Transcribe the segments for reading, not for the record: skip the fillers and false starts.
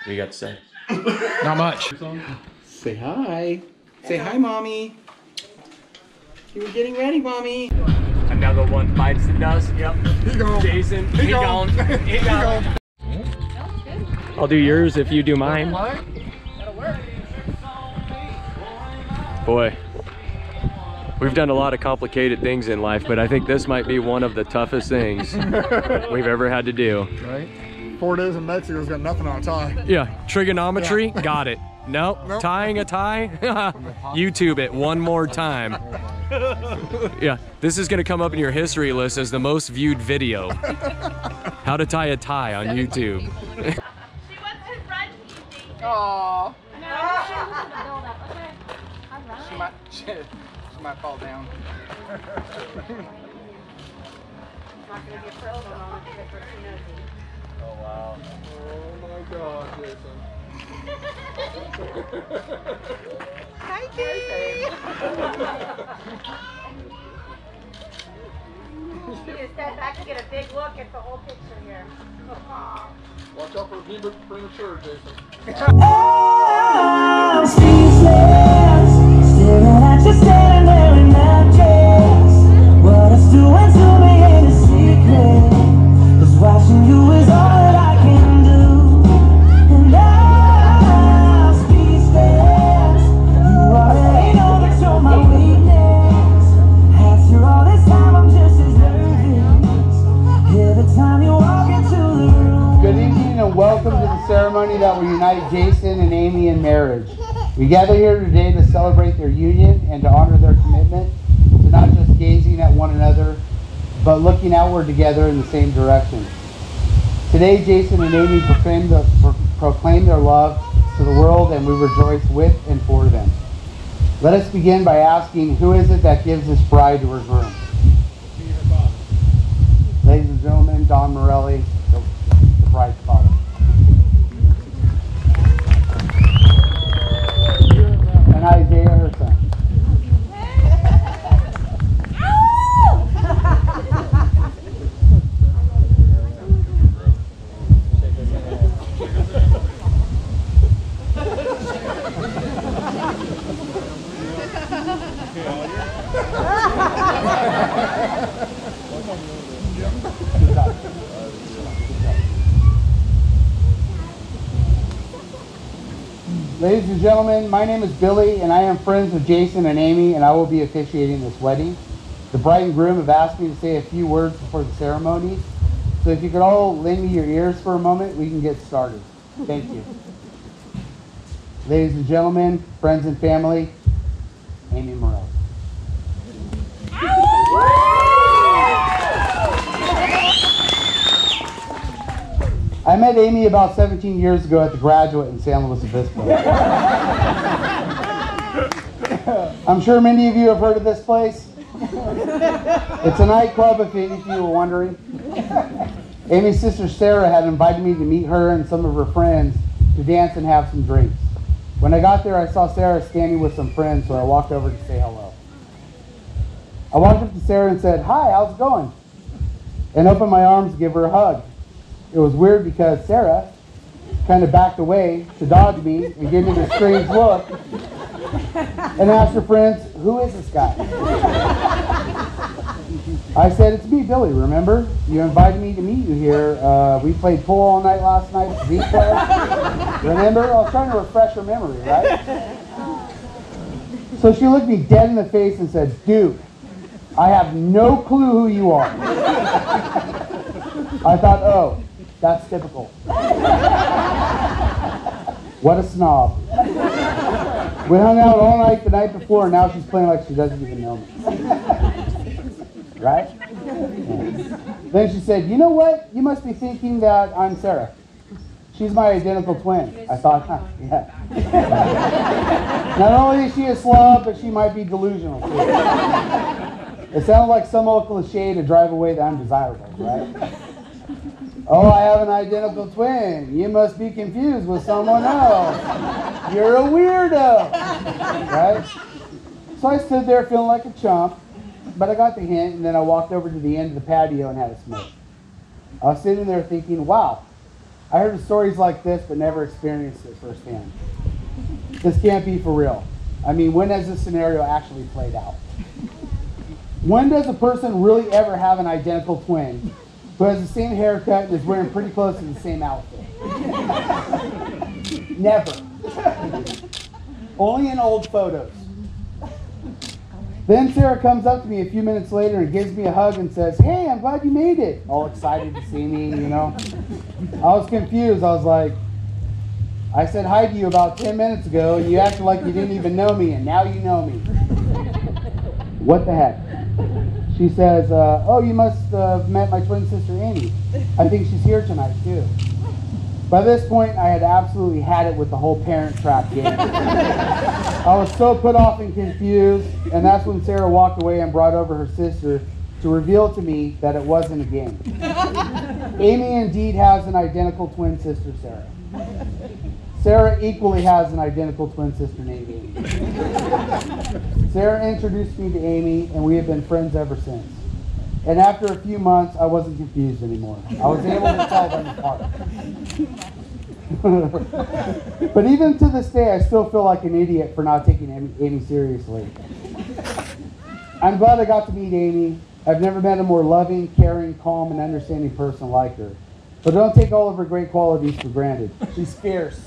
What you got to say? Not much. Say hi. Say hi, Mommy. You were getting ready, Mommy. Another one bites the dust. Yep. He gone. Jason, he gone. He gone. I'll do yours if you do mine. Boy, we've done a lot of complicated things in life, but I think this might be one of the toughest things we've ever had to do. Right? 4 days in Mexico's got nothing on a tie. Yeah, trigonometry, got it. Nope. Tying a tie, YouTube it one more time. Yeah, this is gonna come up in your history list as the most viewed video. How to tie a tie on YouTube. She wants to run. Aww. No, She might fall down. not gonna get frozen on it because she knows it. Oh wow. Oh my God, Jason. Hi, Kitty. You need to step back and get a big look at the whole picture here. Watch out for being premature, Jason. I'm speechless, staring at you standing there in that dress. What it's doing to me ain't a secret, 'cause watching you is all that I can do. And I'm speechless, you already know that you're my weakness. After all this time I'm just as nervous every time you walk into the room. Good evening and welcome to the ceremony that will unite Jason and Amy in marriage. We gather here today to celebrate their union and to honor their commitment to not just gazing at one another, but looking outward together in the same direction. Today, Jason and Amy proclaim their love to the world, and we rejoice with and for them. Let us begin by asking, who is it that gives this bride to her groom? Ladies and gentlemen, Don Morelli, the bride's father. And Isaiah, her son. Ladies and gentlemen, my name is Billy, and I am friends with Jason and Amy, and I will be officiating this wedding. The bride and groom have asked me to say a few words before the ceremony, so if you could all lend me your ears for a moment, we can get started. Thank you. Ladies and gentlemen, friends and family, Amy Morelli. I met Amy about 17 years ago at the Graduate in San Luis Obispo. I'm sure many of you have heard of this place. It's a nightclub, if any of you were wondering. Amy's sister Sarah had invited me to meet her and some of her friends to dance and have some drinks. When I got there, I saw Sarah standing with some friends, so I walked over to say hello. I walked up to Sarah and said, "Hi, how's it going?" and opened my arms to give her a hug. It was weird because Sarah kind of backed away to dodge me and gave me this strange look and asked her friends, "Who is this guy?" I said, "It's me, Billy, remember? You invited me to meet you here. We played pool all night last night at the beach club. Remember? I was trying to refresh her memory, right?" So she looked me dead in the face and said, "Dude, I have no clue who you are." I thought, oh, that's typical. What a snob. We hung out all night the night before, and now she's playing like she doesn't even know me. Right? Yeah. Then she said, "You know what? You must be thinking that I'm Sarah. She's my identical twin." I thought, huh, yeah. Not only is she a slob, but she might be delusional too. It sounded like some old cliche to drive away the undesirables, right? "Oh, I have an identical twin. You must be confused with someone else. You're a weirdo." Right? So I stood there feeling like a chump, but I got the hint, and then I walked over to the end of the patio and had a smoke. I was sitting there thinking, wow, I heard of stories like this, but never experienced it firsthand. This can't be for real. I mean, when has this scenario actually played out? When does a person really ever have an identical twin who has the same haircut and is wearing pretty close to the same outfit? Never. Only in old photos. Then Sarah comes up to me a few minutes later and gives me a hug and says, "Hey, I'm glad you made it." All excited to see me, you know. I was confused. I was like, "I said hi to you about 10 minutes ago and you acted like you didn't even know me, and now you know me. What the heck?" She says, "Oh, you must have met my twin sister Amy. I think she's here tonight too." By this point, I had absolutely had it with the whole Parent Trap game. I was so put off and confused, and that's when Sarah walked away and brought over her sister to reveal to me that it wasn't a game. Amy indeed has an identical twin sister, Sarah. Sarah equally has an identical twin sister named Amy. Sarah introduced me to Amy, and we have been friends ever since. And after a few months, I wasn't confused anymore. I was able to tell them apart. But even to this day, I still feel like an idiot for not taking Amy seriously. I'm glad I got to meet Amy. I've never met a more loving, caring, calm, and understanding person like her. But don't take all of her great qualities for granted. She's fierce.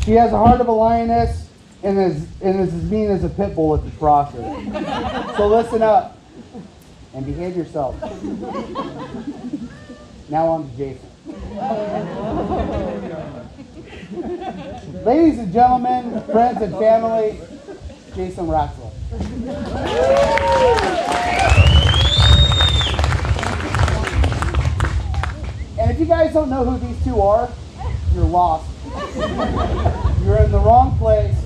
She has a heart of a lioness and is as mean as a pit bull if you cross her. So listen up and behave yourself. Now on to Jason. Ladies and gentlemen, friends and family, Jason Ratzlaff. And if you guys don't know who these two are, you're lost. You're in the wrong place,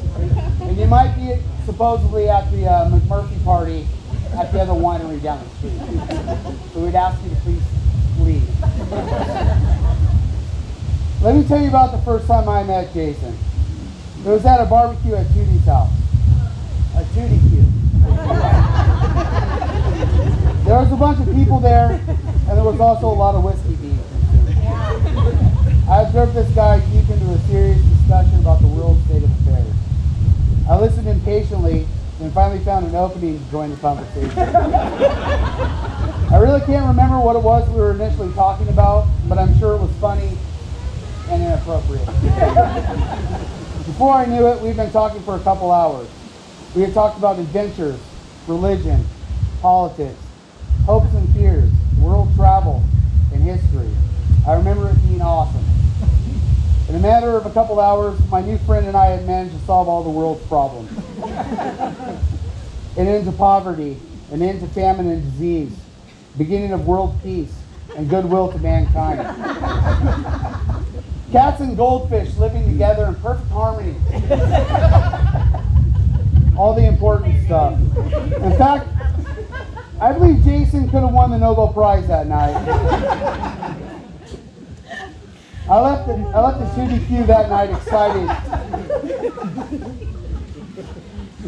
and you might be supposedly at the McMurphy party at the other winery down the street. So we'd ask you to please leave. Let me tell you about the first time I met Jason. It was at a barbecue at Judy's house. A Judy Q. There was a bunch of people there, and there was also a lot of whiskey being consumed. I observed this guy deep into a serious discussion about the world's state of affairs. I listened impatiently and finally found an opening to join the conversation. I really can't remember what it was we were initially talking about, but I'm sure it was funny and inappropriate. Before I knew it, we'd been talking for a couple hours. We had talked about adventures, religion, politics, hopes and fears, world travel, and history. I remember it being awesome. In a matter of a couple hours, my new friend and I had managed to solve all the world's problems. An end to poverty, an end to famine and disease, beginning of world peace, and goodwill to mankind. Cats and goldfish living together in perfect harmony. All the important stuff. In fact, I believe Jason could have won the Nobel Prize that night. I left the CDQ that night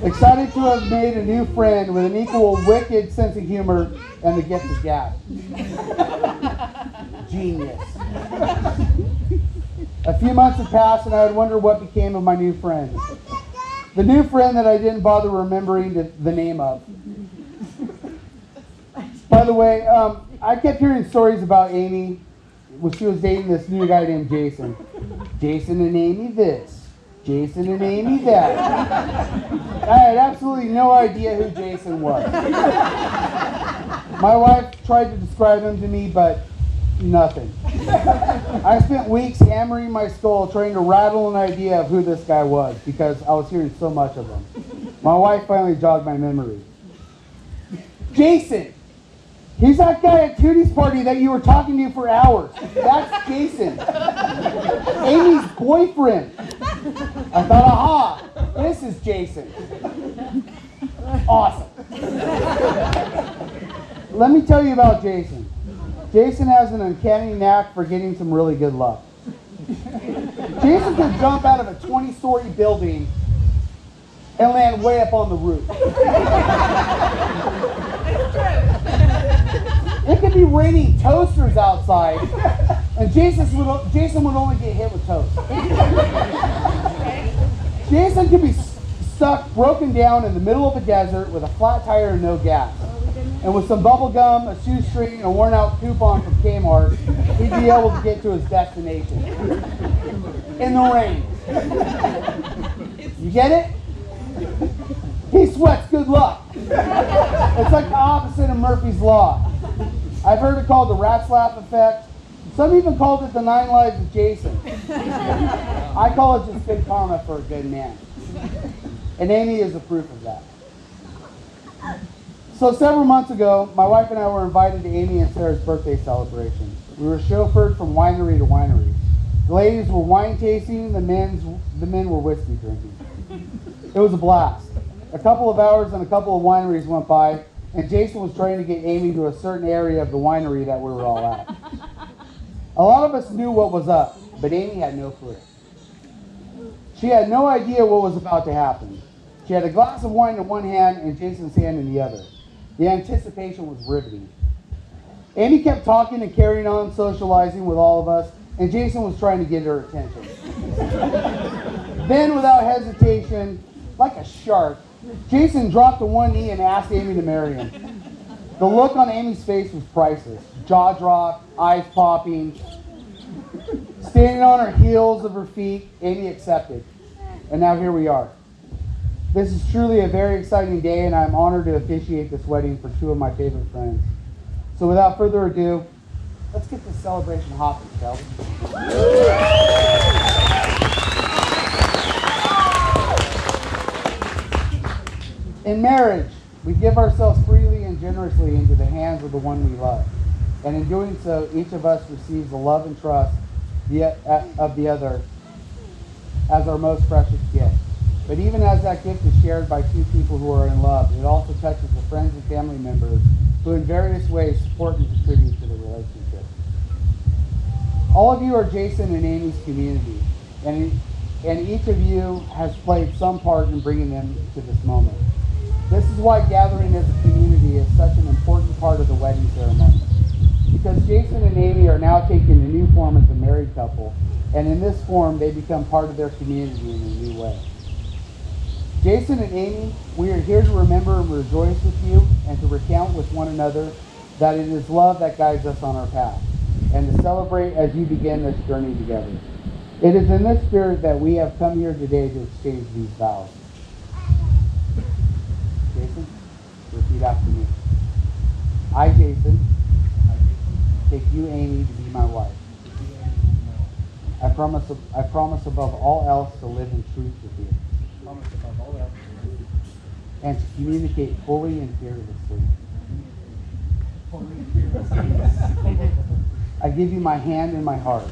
excited to have made a new friend with an equal wicked sense of humor and the gift of gab. Genius. A few months had passed and I would wonder what became of my new friend. The new friend that I didn't bother remembering the name of. By the way, I kept hearing stories about Amy when she was dating this new guy named Jason. Jason and Amy this. Jason and Amy that. I had absolutely no idea who Jason was. My wife tried to describe him to me, but nothing. I spent weeks hammering my skull trying to rattle an idea of who this guy was because I was hearing so much of him. My wife finally jogged my memory. Jason! He's that guy at Tootie's party that you were talking to for hours. That's Jason. Amy's boyfriend. I thought, aha, this is Jason. Awesome. Let me tell you about Jason. Jason has an uncanny knack for getting some really good luck. Jason could jump out of a 20-story building and land way up on the roof. It could be raining toasters outside, And Jason would only get hit with toast. Jason could be stuck, broken down in the middle of a desert with a flat tire and no gas. And with some bubble gum, a shoestring, and a worn out coupon from Kmart, he'd be able to get to his destination. In the rain. You get it? He sweats good luck. It's like the opposite of Murphy's Law. I've heard it called the Ratzlaff effect. Some even called it the 9 lives of Jason. I call it just good karma for a good man. And Amy is a proof of that. So several months ago, my wife and I were invited to Amy and Sarah's birthday celebration. We were chauffeured from winery to winery. The ladies were wine tasting, the men were whiskey drinking. It was a blast. A couple of hours and a couple of wineries went by, and Jason was trying to get Amy to a certain area of the winery that we were all at. A lot of us knew what was up, but Amy had no clue. She had no idea what was about to happen. She had a glass of wine in one hand and Jason's hand in the other. The anticipation was riveting. Amy kept talking and carrying on, socializing with all of us, and Jason was trying to get her attention. Then, without hesitation, like a shark, Jason dropped to one knee and asked Amy to marry him. The look on Amy's face was priceless. Jaw dropped, eyes popping. Standing on her heels of her feet, Amy accepted. And now here we are. This is truly a very exciting day, and I'm honored to officiate this wedding for two of my favorite friends. So without further ado, let's get this celebration hopping, shall we? In marriage, we give ourselves freely and generously into the hands of the one we love. And in doing so, each of us receives the love and trust of the other as our most precious gift. But even as that gift is shared by two people who are in love, it also touches the friends and family members who in various ways support and contribute to the relationship. All of you are Jason and Amy's community, and each of you has played some part in bringing them to this moment. This is why gathering as a community is such an important part of the wedding ceremony. Because Jason and Amy are now taking a new form as a married couple, and in this form they become part of their community in a new way. Jason and Amy, we are here to remember and rejoice with you and to recount with one another that it is love that guides us on our path, and to celebrate as you begin this journey together. It is in this spirit that we have come here today to exchange these vows. Jason, repeat after me. I, Jason, take you, Amy, to be my wife. I promise above all else to live in truth with you. And to communicate fully and fearlessly. I give you my hand and my heart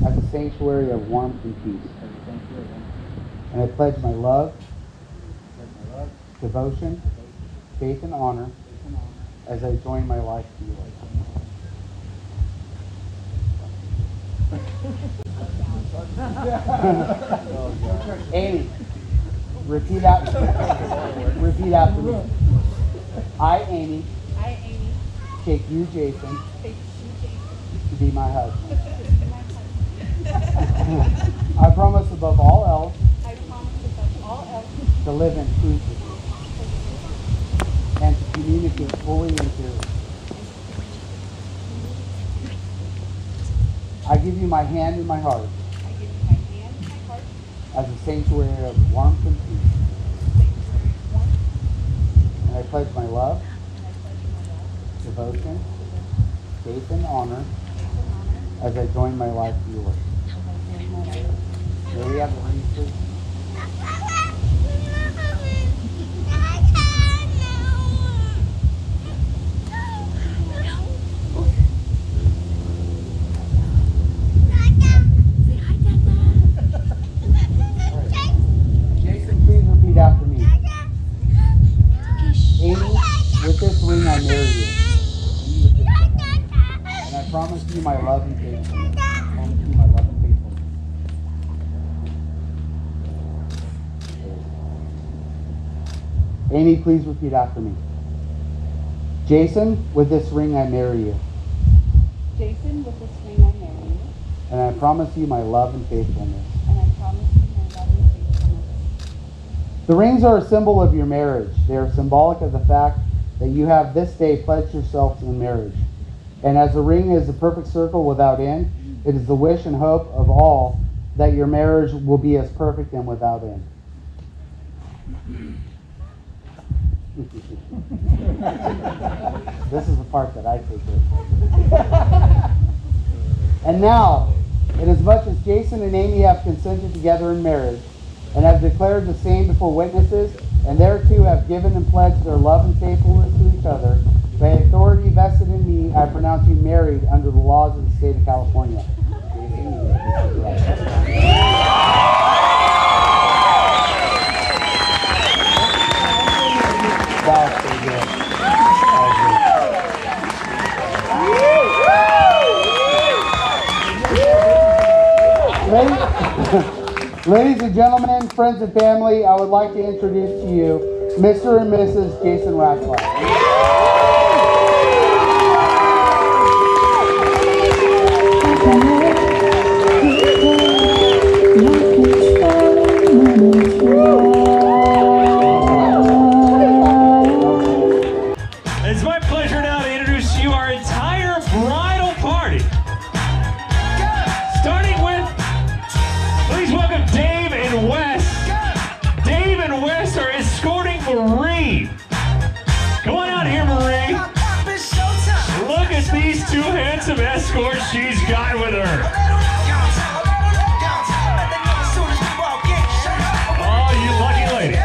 as a sanctuary of warmth and peace. And I pledge my love, devotion, faith, and honor as I join my life to yours. Amy, repeat after me. I, Amy, take you, Jason, to be my husband. I promise above all else to live in truth with you and to communicate fully and clearly. I give you my hand and my heart as a sanctuary of warmth and peace. And I pledge my love, devotion, faith, and honor as I join my life to yours. May we have the ring, please? Promise you my love and faithfulness. Promise you my love and faithfulness. Amy, please repeat after me. Jason, with this ring I marry you. Jason, with this ring I marry you. And I promise you my love and faithfulness. And I promise you my love and faithfulness. The rings are a symbol of your marriage. They are symbolic of the fact that you have this day pledged yourselves in marriage. And as the ring is a perfect circle without end, it is the wish and hope of all that your marriage will be as perfect and without end. This is the part that I take care of. And now, inasmuch as Jason and Amy have consented together in marriage, and have declared the same before witnesses, and thereto have given and pledged their love and faithfulness to each other, by authority vested in me, I pronounce you married under the laws of the state of California. That's pretty good. Ladies and gentlemen, friends and family, I would like to introduce to you Mr. and Mrs. Jason Ratzlaff. It's my pleasure now to introduce to you our entire bridal party. Starting with, please welcome Dave and Wes. Dave and Wes are escorting Marie. Come on out here, Marie. Look at these two handsome escorts she's got with her. Oh, you lucky lady.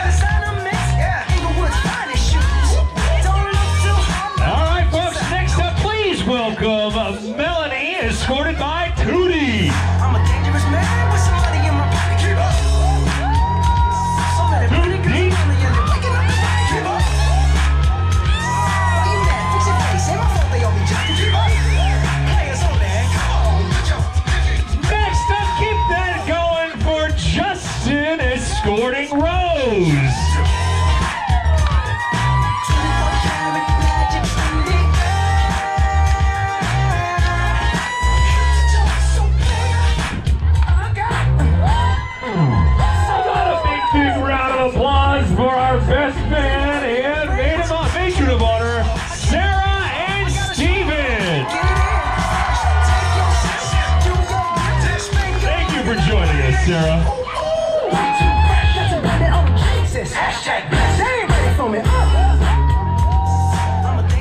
All right, folks, next up, please welcome Melanie, escorted by Tootie. I'm a dangerous man with somebody in my pocket. Keep up. So many pretty girls on the end, waking up and keep up. Why you mad? Fix your face. Ain't my fault they all be jocking. Keep up. Players on there. Come on. Next up, keep that going for Justin, escorting Rose. Big round of applause for our best man and matron of honor, Sarah and Steven. Thank you for joining us, Sarah.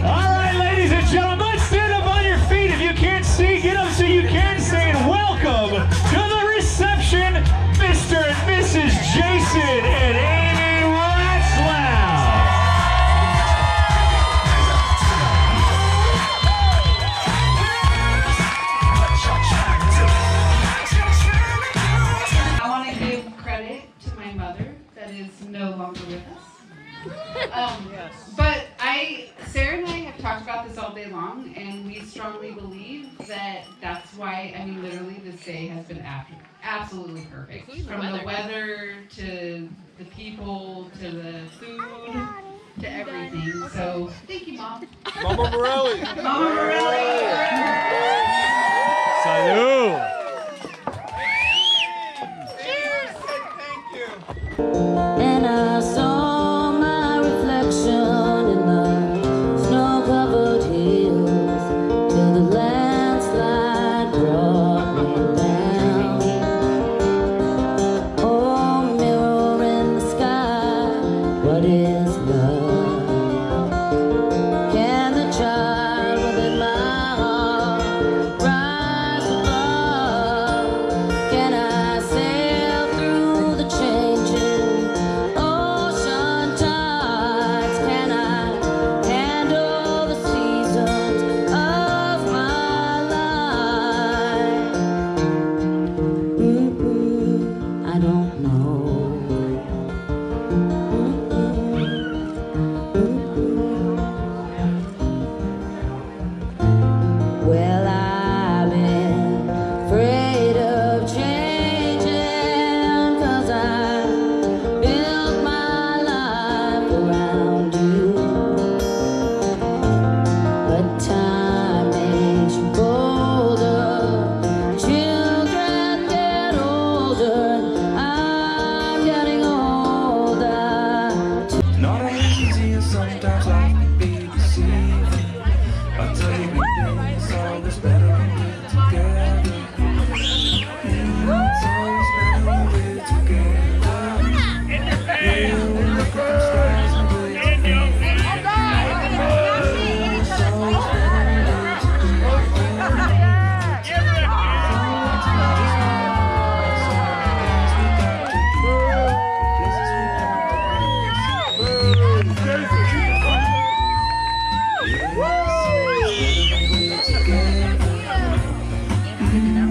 All right, ladies and gentlemen, stand up on your feet. If you can't see, get up so you can see. And welcome to the reception, Mr. and Mrs. Jason and Amy Ratzlaff. I want to give credit to my mother that is no longer with us. But Sarah and I have talked about this all day long, and we strongly believe that that's why, I mean, literally this day has been absolutely perfect. From the weather to the people to the food to everything. So thank you, Mom. Mama Morelli. Mama Morelli. Salud. And I saw my reflection in the snow-covered hills till the landslide brought me down. Oh, mirror in the sky, what is love? Can the child within my heart rise above?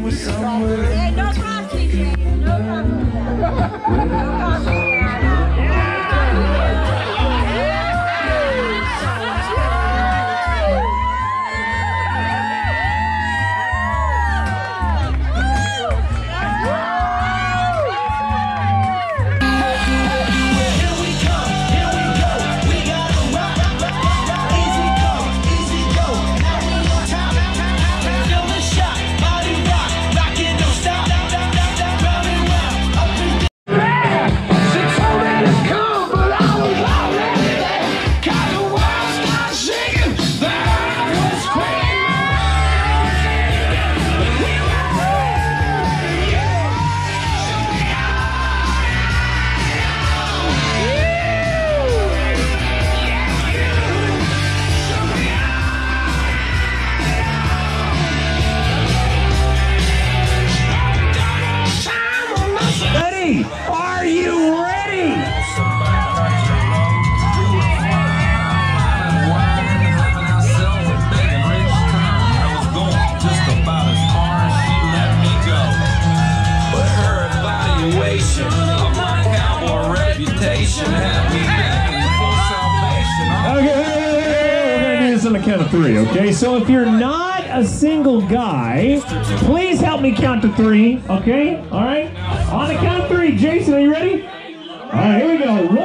Hey, no coffee, Jane. No coffee. No coffee. Are you ready? Okay, we're gonna do this on the count of 3, okay? So if you're not a single guy, please help me count to 3, okay? All right? On the count of 3, Jason, are you ready? All right, here we go. 1, 2,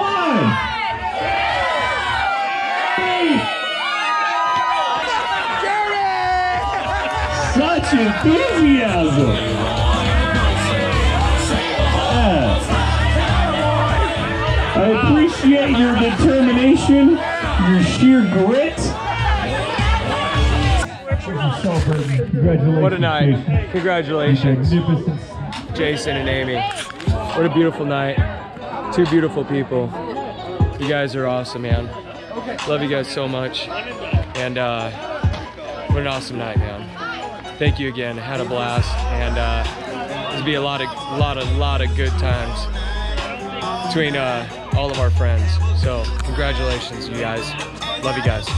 3. Such enthusiasm. I appreciate your determination, your sheer grit. Congratulations. What a night. Congratulations. Jason and Amy. What a beautiful night. 2 beautiful people. You guys are awesome, man. Love you guys so much. And what an awesome night, man. Thank you again. Had a blast. And there's be a lot of good times between all of our friends. So congratulations, you guys. Love you guys.